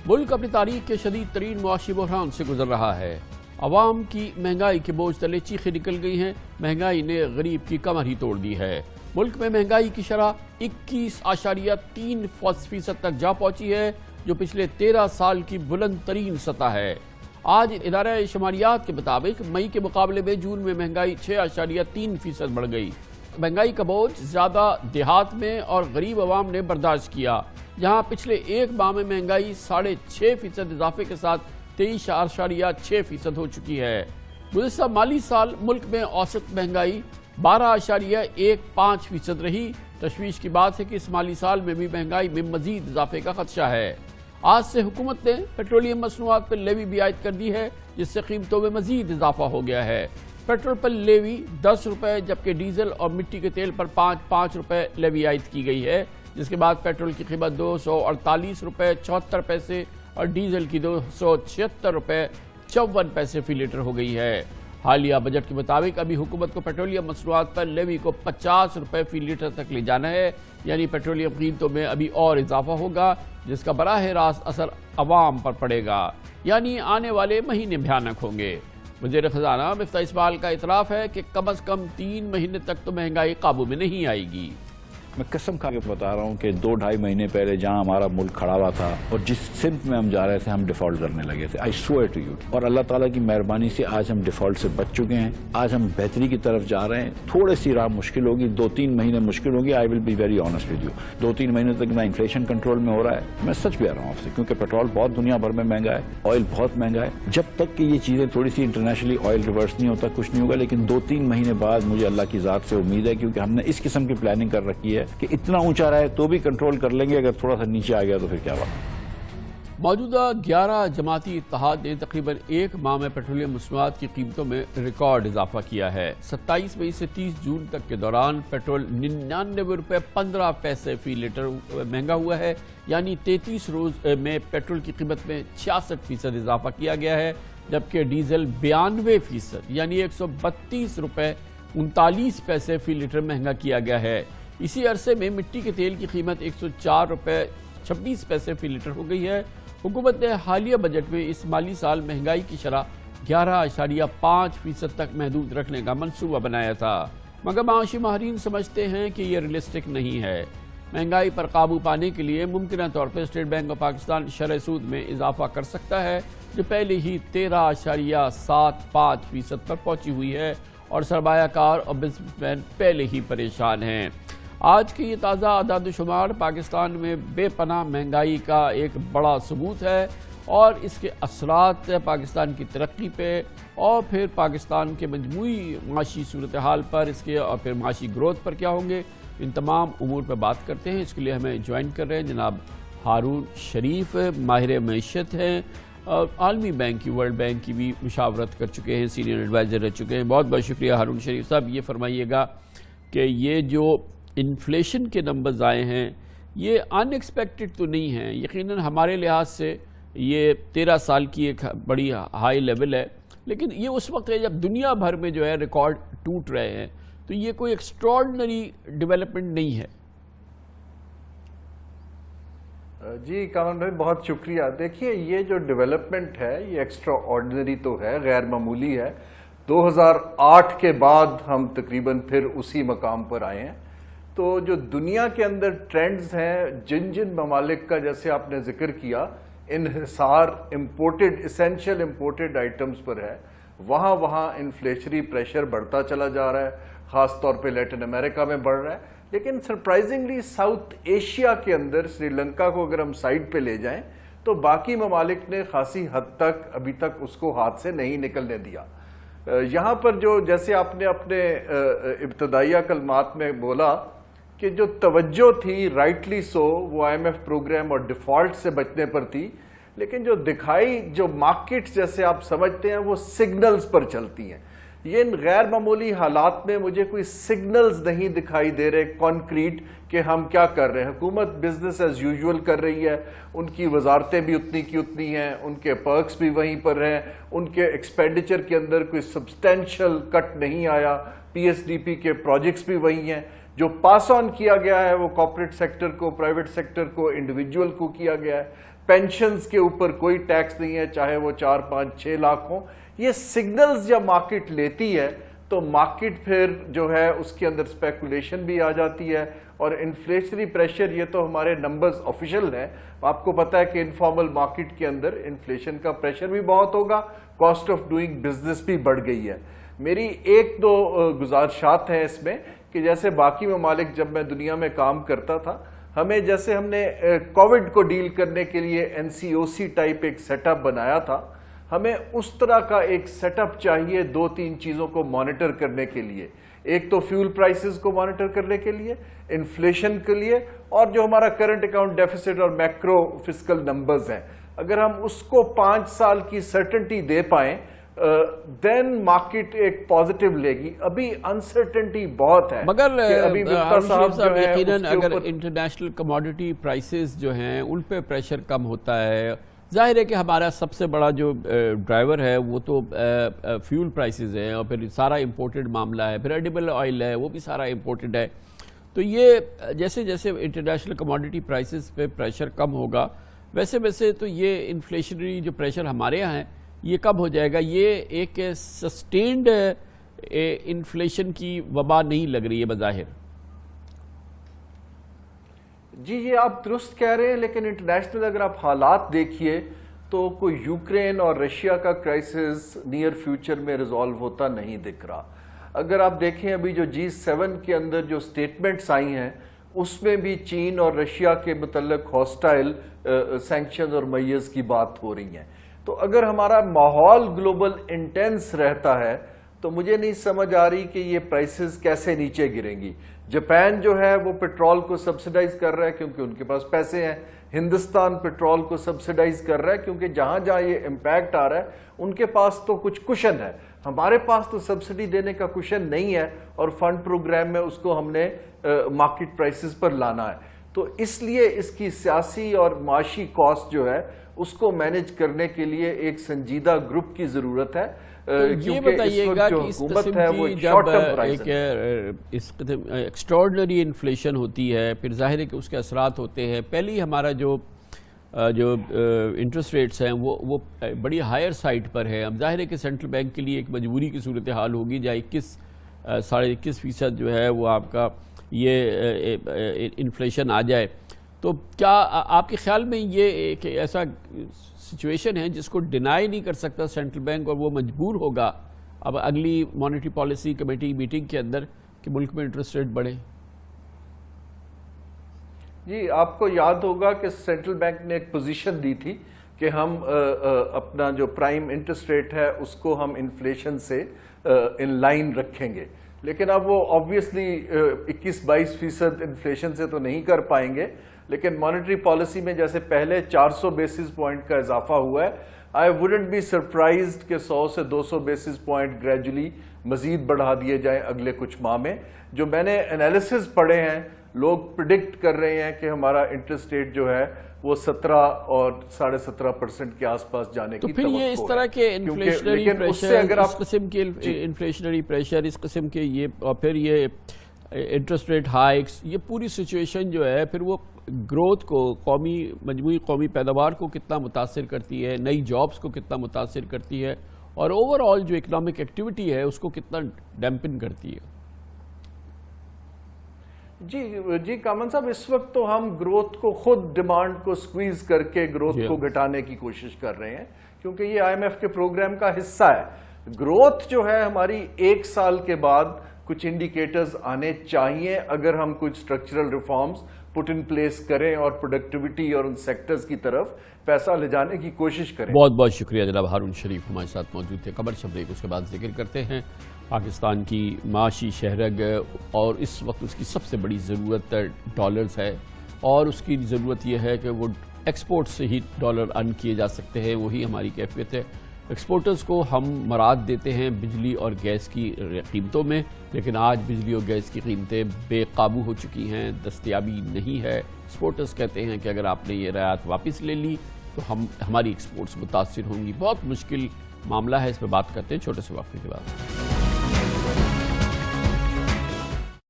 मुल्क अपनी तारीख के शदीद तरीन मुआशी बहरान से गुजर रहा है। अवाम की महंगाई के बोझ तले चीखें निकल गई हैं। महंगाई ने गरीब की कमर ही तोड़ दी है। मुल्क में महंगाई की शरह 21.3% तक जा पहुंची है, जो पिछले 13 साल की बुलंद तरीन सतह है। आज इदारा शुमारियात के मुताबिक मई के मुकाबले में जून में महंगाई 6.3% बढ़ गई। महंगाई का बोझ ज्यादा देहात में और गरीब अवाम ने बर्दाश्त किया, जहां पिछले एक माह में महंगाई 6.5% इजाफे के साथ 23.6% हो चुकी है। गुज़िश्ता माली साल मुल्क में औसत महंगाई 12.15% रही। तशवीश की बात है कि इस माली साल में भी महंगाई में मजीद इजाफे का खदशा है। आज से हुकूमत ने पेट्रोलियम मसनूआत पर लेवी भी आयद कर दी है, जिससे कीमतों में मजीद इजाफा हो गया है। पेट्रोल पर लेवी 10 रुपये, जबकि डीजल और मिट्टी के तेल पर 5 रुपये लेवी आयद की गई है, जिसके बाद पेट्रोल की कीमत 248 रुपये 74 पैसे और डीजल की 276 रुपये 54 पैसे फी लीटर हो गई है। हालिया बजट के मुताबिक अभी हुकूमत को पेट्रोलियम मसनूआत पर लेवी को 50 रुपये फी लीटर तक ले जाना है, यानी पेट्रोलियम कीमतों में अभी और इजाफा होगा, जिसका बराह रास्त असर अवाम पर पड़ेगा, यानी आने वाले महीने भयानक होंगे। वज़ीर ख़ज़ाना मिफ्ताह इस्माइल का इतराफ़ है कि कम अज़ कम 3 महीने तक तो महंगाई काबू में नहीं आएगी। मैं कसम खा के बता रहा हूँ कि 2-2.5 महीने पहले जहाँ हमारा मुल्क खड़ा हुआ था और जिस सिम्त में हम जा रहे थे, हम डिफ़ॉल्ट करने लगे थे। I swear to you. और अल्लाह ताला की मेहरबानी से आज हम डिफ़ॉल्ट से बच चुके हैं। आज हम बेहतरी की तरफ जा रहे हैं। थोड़ी सी राह मुश्किल होगी, 2-3 महीने मुश्किल होगी। I will be very honest with you. 2-3 महीने तक ना इन्फ्लेशन कंट्रोल में हो रहा है। मैं सच कह रहा हूँ आपसे, क्योंकि पेट्रोल बहुत दुनिया भर में महंगा है, ऑयल बहुत महंगा है। जब तक कि ये चीज़ें थोड़ी सी इंटरनेशनली ऑयल रिवर्स नहीं होता, कुछ नहीं होगा। लेकिन 2-3 महीने बाद मुझे अल्लाह की ज़ात से उम्मीद है, क्योंकि हमने इस किस्म की प्लानिंग कर रखी है कि इतना ऊंचा रहा है तो भी कंट्रोल कर लेंगे, अगर थोड़ा सा नीचे आ गया तो फिर क्या बात। मौजूदा 11 जमाती इत्तेहाद ने तकरीबन एक माह में पेट्रोलियम मसनूआत की कीमतों में रिकॉर्ड इजाफा किया है। 27 मई से 30 जून तक के दौरान पेट्रोल 99 रुपये 15 पैसे फी लीटर महंगा हुआ है, यानी 33 रोज में पेट्रोल की कीमत में 66% इजाफा किया गया है, जबकि डीजल 92% यानी 132 रुपये 39 पैसे फी लीटर महंगा किया गया है। इसी अरसे में मिट्टी के तेल की कीमत 104 रुपये 26 पैसे फी लीटर हो गई है। हुकूमत ने हालिया बजट में इस माली साल महंगाई की शरह 11.5% तक महदूद रखने का मंसूबा बनाया था, मगर माशी माहरीन समझते हैं कि यह रियलिस्टिक नहीं है। महंगाई पर काबू पाने के लिए मुमकिन तौर पर स्टेट बैंक ऑफ पाकिस्तान शरह सूद में इजाफा कर सकता है, जो पहले ही 13.75% पर पहुंची हुई है, और सरमायाकार और बिजनेसमैन पहले ही परेशान हैं। आज की ये ताज़ा आदाद शुमार पाकिस्तान में बेपनाह महंगाई का एक बड़ा सबूत है, और इसके असरात पाकिस्तान की तरक्की पे और फिर पाकिस्तान के मजमूई माशी सूरत हाल पर, इसके और फिर माशी ग्रोथ पर क्या होंगे, इन तमाम उमूर पर बात करते हैं। इसके लिए हमें ज्वाइन कर रहे हैं जनाब हारून शरीफ, माहिर मईशत हैं, और आलमी बैंक की, वर्ल्ड बैंक की भी मुशावरत कर चुके हैं, सीनियर एडवाइज़र रह चुके हैं। बहुत बहुत शुक्रिया हारून शरीफ साहब। ये फरमाइएगा कि ये जो इन्फ्लेशन के नंबर्स आए हैं, ये अनएक्सपेक्टेड तो नहीं हैं। यकीनन हमारे लिहाज से ये 13 साल की एक बड़ी हाई लेवल है, लेकिन ये उस वक्त है जब दुनिया भर में जो है रिकॉर्ड टूट रहे हैं, तो ये कोई एक्स्ट्रॉर्डिनरी डेवलपमेंट नहीं है। जी कामन भाई, बहुत शुक्रिया। देखिए, ये जो डेवलपमेंट है ये एक्स्ट्रा ऑर्डिनरी तो है, गैर मामूली है। 2008 के बाद हम तकरीबन फिर उसी मकाम पर आए हैं। तो जो दुनिया के अंदर ट्रेंड्स हैं, जिन जिन ममालिक का जैसे आपने जिक्र किया, इन्हिसार इम्पोर्टेड, इसेंशियल इम्पोर्टेड आइटम्स पर है, वहाँ वहाँ इन्फ्लेशनरी प्रेशर बढ़ता चला जा रहा है। ख़ास तौर पे लैटिन अमेरिका में बढ़ रहा है, लेकिन सरप्राइजिंगली साउथ एशिया के अंदर, श्रीलंका को अगर हम साइड पे ले जाएं, तो बाकी ममालिक ने खासी हद तक अभी तक उसको हाथ से नहीं निकलने दिया। यहाँ पर जो जैसे आपने अपने इब्तदाइया कलमात में बोला कि जो तवज्जो थी राइटली सो वो IMF प्रोग्राम और डिफ़ॉल्ट से बचने पर थी, लेकिन जो दिखाई, जो मार्केट्स जैसे आप समझते हैं, वो सिग्नल्स पर चलती हैं। ये इन गैर मामूली हालात में मुझे कोई सिग्नल्स नहीं दिखाई दे रहे कॉन्क्रीट कि हम क्या कर रहे हैं। हुकूमत बिजनेस एज यूजुअल कर रही है, उनकी वजारतें भी उतनी की उतनी हैं, उनके पर्क्स भी वहीं पर हैं, उनके एक्सपेंडिचर के अंदर कोई सब्सटेंशियल कट नहीं आया, PSDP के प्रोजेक्ट्स भी वही हैं। जो पास ऑन किया गया है वो कॉर्पोरेट सेक्टर को, प्राइवेट सेक्टर को, इंडिविजुअल को किया गया है। पेंशन्स के ऊपर कोई टैक्स नहीं है, चाहे वो 4, 5, 6 लाख हो। ये सिग्नल्स जब मार्केट लेती है तो मार्केट फिर जो है उसके अंदर स्पेकुलेशन भी आ जाती है, और इन्फ्लेशनरी प्रेशर, ये तो हमारे नंबर्स ऑफिशियल हैं, आपको पता है कि इनफॉर्मल मार्केट के अंदर इन्फ्लेशन का प्रेशर भी बहुत होगा, कॉस्ट ऑफ डूइंग बिजनेस भी बढ़ गई है। मेरी 1-2 गुजारिशात हैं इसमें कि जैसे बाकी ममालिक जब मैं दुनिया में काम करता था, हमें जैसे हमने कोविड को डील करने के लिए NCOC टाइप एक सेटअप बनाया था, हमें उस तरह का एक सेटअप चाहिए 2-3 चीज़ों को मॉनिटर करने के लिए। एक तो फ्यूल प्राइसेस को मॉनिटर करने के लिए, इन्फ्लेशन के लिए, और जो हमारा करंट अकाउंट डेफिसिट और मैक्रो फिस्कल नंबर्स हैं, अगर हम उसको 5 साल की सर्टेनिटी दे पाएं देन मार्केट एक पॉजिटिव लेगी। अभी अनसर्टेनिटी बहुत है, मगर अभी गुप्ता साहब जो है यकीनन उसके अगर ऊपर इंटरनेशनल कमोडिटी प्राइसेस जो हैं उन पे प्रेशर कम होता है, जाहिर है कि हमारा सबसे बड़ा जो ड्राइवर है वो तो फ्यूल प्राइसेस हैं, और फिर सारा इंपोर्टेड मामला है, फिर एडिबल ऑयल है वो भी सारा इंपोर्टेड है। तो ये जैसे जैसे इंटरनेशनल कमोडिटी प्राइसेस पे प्रेशर कम होगा, वैसे वैसे तो ये इन्फ्लेशनरी जो प्रेशर हमारे यहाँ है ये कम हो जाएगा। ये एक सस्टेन्ड इन्फ्लेशन की वबा नहीं लग रही है बज़ाहिर। जी ये आप दुरुस्त कह रहे हैं, लेकिन इंटरनेशनल अगर आप हालात देखिए तो कोई यूक्रेन और रशिया का क्राइसिस नियर फ्यूचर में रिजॉल्व होता नहीं दिख रहा। अगर आप देखें अभी जो G7 के अंदर जो स्टेटमेंट्स आई हैं उसमें भी चीन और रशिया के मुतल्लिक हॉस्टाइल सैंक्शंस और मेजर्स की बात हो रही है। तो अगर हमारा माहौल ग्लोबल इंटेंस रहता है तो मुझे नहीं समझ आ रही कि ये प्राइसेस कैसे नीचे गिरेंगी। जापान जो है वो पेट्रोल को सब्सिडाइज कर रहा है क्योंकि उनके पास पैसे हैं, हिंदुस्तान पेट्रोल को सब्सिडाइज कर रहा है क्योंकि जहां जहां ये इम्पैक्ट आ रहा है उनके पास तो कुछ कुशन है, हमारे पास तो सब्सिडी देने का कुशन नहीं है, और फंड प्रोग्राम में उसको हमने मार्केट प्राइसेस पर लाना है। तो इसलिए इसकी सियासी और माशी कॉस्ट जो है उसको मैनेज करने के लिए एक संजीदा ग्रुप की जरूरत है। तो ये बताइएगा कि इस किस्म की जब एक एक्स्ट्राऑर्डिनरी इन्फ्लेशन होती है, फिर जाहिर है कि उसके असरात होते हैं। पहले ही हमारा जो इंटरेस्ट रेट्स हैं वो बड़ी हायर साइड पर है। अब जाहिर है कि सेंट्रल बैंक के लिए एक मजबूरी की सूरत हाल होगी, जहाँ 21.5% जो है वो आपका ये इन्फ्लेशन आ जाए। तो क्या आपके ख्याल में ये एक ऐसा सिचुएशन है जिसको डिनाई नहीं कर सकता सेंट्रल बैंक, और वो मजबूर होगा अब अगली मॉनेटरी पॉलिसी कमेटी मीटिंग के अंदर कि मुल्क में इंटरेस्ट रेट बढ़े? जी आपको याद होगा कि सेंट्रल बैंक ने एक पोजीशन दी थी कि हम अपना जो प्राइम इंटरेस्ट रेट है उसको हम इन्फ्लेशन से इन लाइन रखेंगे, लेकिन अब वो ऑब्वियसली 21-22% इन्फ्लेशन से तो नहीं कर पाएंगे। लेकिन मॉनेटरी पॉलिसी में जैसे पहले 400 बेसिस पॉइंट का इजाफा हुआ है, आई वुडंट बी सरप्राइज्ड कि 100 से 200 बेसिस पॉइंट ग्रेजुअली मजीद बढ़ा दिए जाएं अगले कुछ माह में। जो मैंने एनालिसिस पढ़े हैं, लोग प्रिडिक्ट कर रहे हैं कि हमारा इंटरेस्ट रेट जो है वो 17 और 17.5% के आसपास जाने की तो फिर ये इस तरह के इन्फ्लेशनरी प्रेशर, इस किस्म के इन्फ्लेशनरी प्रेशर, इस किस्म के ये, और फिर ये इंटरेस्ट रेट हाइक्स, ये पूरी सिचुएशन जो है फिर वो ग्रोथ को, मजमूई कौमी पैदावार को कितना मुतासिर करती है, नई जॉब्स को कितना मुतासिर करती है, और ओवरऑल जो इकोनॉमिक एक्टिविटी है उसको कितना डैम्पन करती है? जी कामन साहब, इस वक्त तो हम ग्रोथ को खुद डिमांड को स्क्वीज करके ग्रोथ को घटाने की कोशिश कर रहे हैं, क्योंकि ये IMF के प्रोग्राम का हिस्सा है। ग्रोथ जो है हमारी 1 साल के बाद कुछ इंडिकेटर्स आने चाहिए अगर हम कुछ structural reforms put in place करें और प्रोडक्टिविटी और उन सेक्टर्स की तरफ पैसा ले जाने की कोशिश करें। बहुत बहुत शुक्रिया जनाब हारून शरीफ हमारे साथ मौजूद थे। खबर शब्रेक उसके बाद जिक्र करते हैं पाकिस्तान की माशी शहरग, और इस वक्त उसकी सबसे बड़ी ज़रूरत डॉलर्स है, और उसकी ज़रूरत यह है कि वो एक्सपोर्ट से ही डॉलर अर्न किए जा सकते हैं, वही हमारी कैफियत है। एक्सपोर्टर्स को हम मराद देते हैं बिजली और गैस की कीमतों में, लेकिन आज बिजली और गैस की कीमतें बेकाबू हो चुकी हैं, दस्तयाबी नहीं है। एक्सपोर्टर्स कहते हैं कि अगर आपने ये रियायत वापस ले ली तो हमारी एक्सपोर्ट्स मुतासिर होंगी। बहुत मुश्किल मामला है, इस पर बात करते हैं छोटे से वक्फे के बाद।